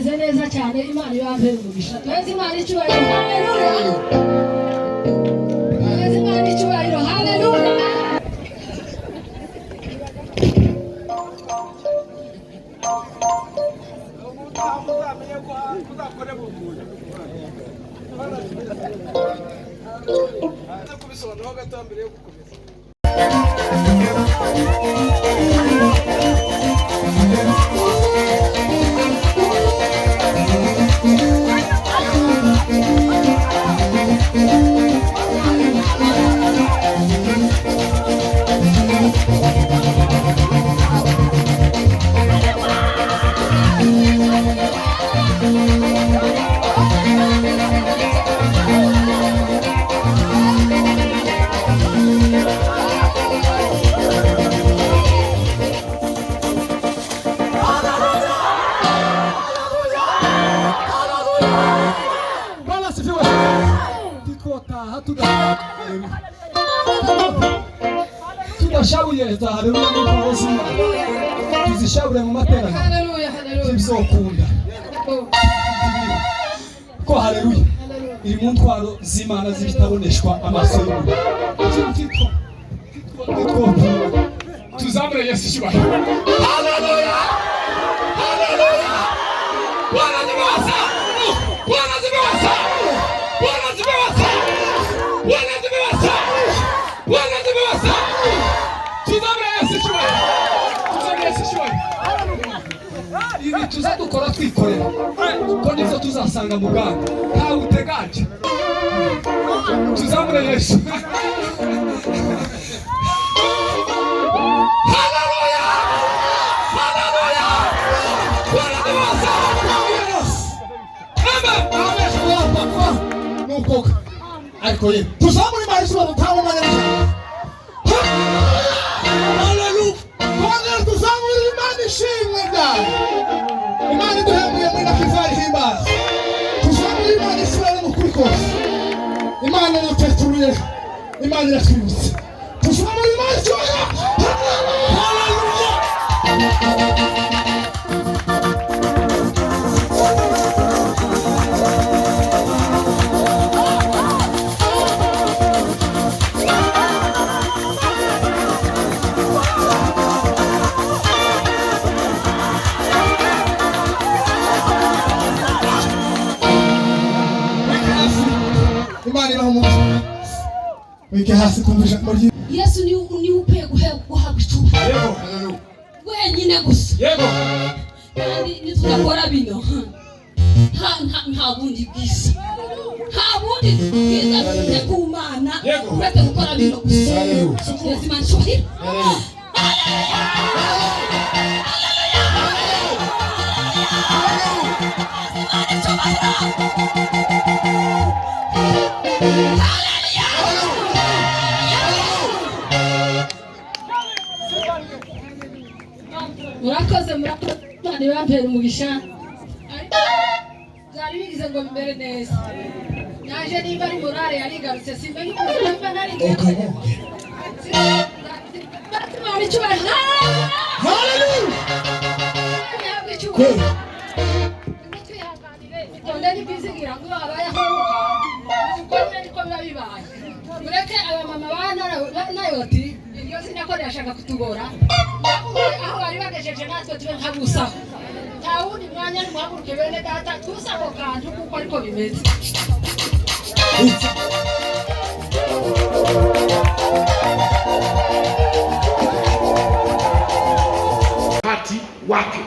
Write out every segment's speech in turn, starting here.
bimeze neza cyane. Imana ibahe umugisha. Twese Imana icyubahiro. Haleluya. Twese Imana icyubahiro. Haleluya. Tudashabuye haleluya n'ukozi tuzishabure mu materaniro Haleluya. Haleluya. Bizokunda ko haleluya iri mu ntwaro z'Imana zibitaboneshwa amaso y'umuntu tuzamure Yesu cyubahiro. Haleluya. Haleluya. Bwana zibasa. Bwana zibasa. Bwana zibasa. Bwana zibasa. Bwana zibasa. Tuzamure Yesu cyubahiro. Tuzamure Yesu cyubahiro. Ibi tuzadukora twikorera ko nizo tuzasanga mu Bwana ntawe utegaje. Tuzamure Yesu. Haleluya. Haleluya. Bwana zibasa. Amen. Nuko ariko ye tuzamure Imana ishobora gutanga umwanya. Haleluya. Bwana tuzamure Imana ishimwe byawe. Imana duhembuye muri nakizari himbaza. Tuzamure Imana ishobora no kurikoza. Imana yateturuye. Imana iratwibutse. Tuzamure Imana ishobora. Haleluya. Wike hasi kumvisha muri Yesu ni upe guhabwa icyubahiro. Yego. Haleluya. Wenyine gusa. Yego. Kandi nitudakora bino nta bundi bwiza. Nta bundi bwiza bufite ku Mana uretse gukora bino gusa. Yesu Imana icyubahiro. Murakoze Imana ibampere umugisha. Byari bigize ngo mbere neza. Naje nimba ari morale yarigarutse simba nimba nari ngeze. Imana icyubahiro. Haleluya. Kweli. Tondeni bizigira ngo abayeho uko niko bibaye. Mureke abamama banayoti iyo sinakora yashaka kutugora. Aho bari bagejeje natwe tube nkabusa. Tawundi mwanya nmuhaguruke bene data tusako kantu kuko ariko bimeze. Hati wake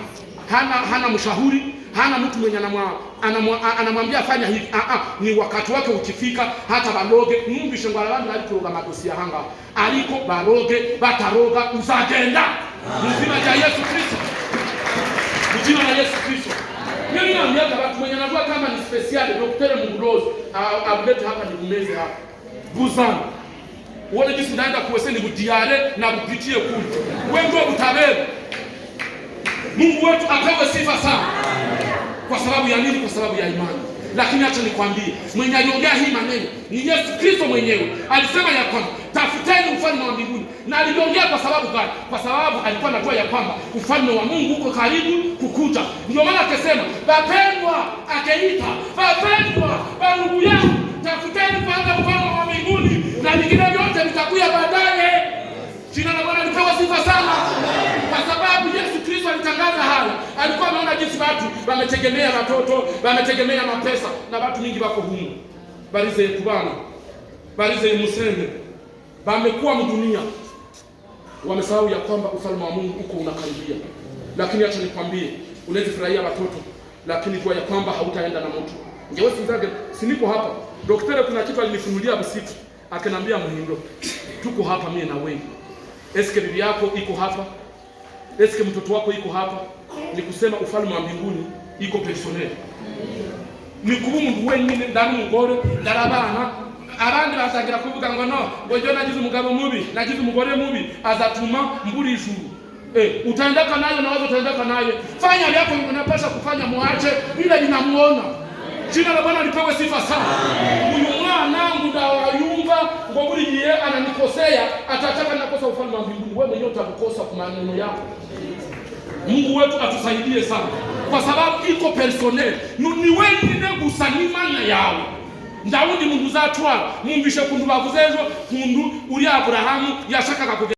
hana mshauri, hana mtu mwenye anamwambia fanya hivi. Ni wakati wake ukifika, hata baloge mwumvishe ngo abandi bari kuroga madosi ya hanga ariko baroge bataroga uzagenda mu izina rya Yesu Kristo. Mu jina la Yesu Kristo. Mimi naambia watu mwenye anajua kama ni special Dr. Mungurozi abulete hapa ni umeze hapa. Buzana. Uone jinsi naenda kuweseni budiare na bupitie kule. Wewe ndio utabeba. Mungu wetu apewe sifa sana. Kwa sababu ya nini? Kwa sababu ya imani. Lakini acha nikwambie, mwenye aliongea hii maneno ni Yesu Kristo mwenyewe. Alisema ya kwamba tafuteni ufalme wa mbinguni, na aliongea kwa sababu gani? Kwa sababu alikuwa anajua ya kwamba ufalme wa Mungu uko karibu kukuja. Ndio maana akasema, wapendwa, akaita wapendwa, ndugu yangu, tafuteni kwanza ufalme wa mbinguni na vingine vyote vitakuja baadaye. Jina la Bwana lipewe sifa sana. Kwa sababu Yesu Kristo alitangaza haya. Alikuwa ameona jinsi watu wametegemea watoto, wametegemea mapesa, na watu mingi wako humu. Barize kubana. Barize musende. Wamekuwa mdunia. Wamesahau ya kwamba ufalme wa Mungu uko unakaribia. Lakini acha nikwambie, unaweza furahia watoto, lakini jua ya kwamba hautaenda na mtu. Ngewe sinzage, siniko hapa. Daktari kuna kitu alinifunulia usiku. Akanambia Muhindo, tuko hapa mimi na wewe. Eske bibi yako iko hapa? Eske mtoto wako iko hapa? Ni kusema ufalme wa mbinguni iko personnel. Ni kubumundu wenyine ndari umugore ndarabana, abandi batangira kuvuga ngo no, ngo nagize umugabo mubi, nagize umugore mubi, azatuma mburi ijuru. Utaendaka nayo na wazo utaendaka nayo. Fanya yako unapaswa kufanya, muache bila ninamuona. Jina la Bwana lipewe sifa sana. Huyu mwana ndawayumba ngo buri gihe ananikosea, atataka nakosa ufalme wa mbinguni. Wewe mwenyewe utakukosa kwa maneno yako. Mungu wetu atusaidie sana, kwa sababu iko personnel. Ni wenyine gusa n'Imana yawe. Ndawundi mundu zatwara, mwumvishe kundu bavuzejo, kundu uri Abrahamu yashakaga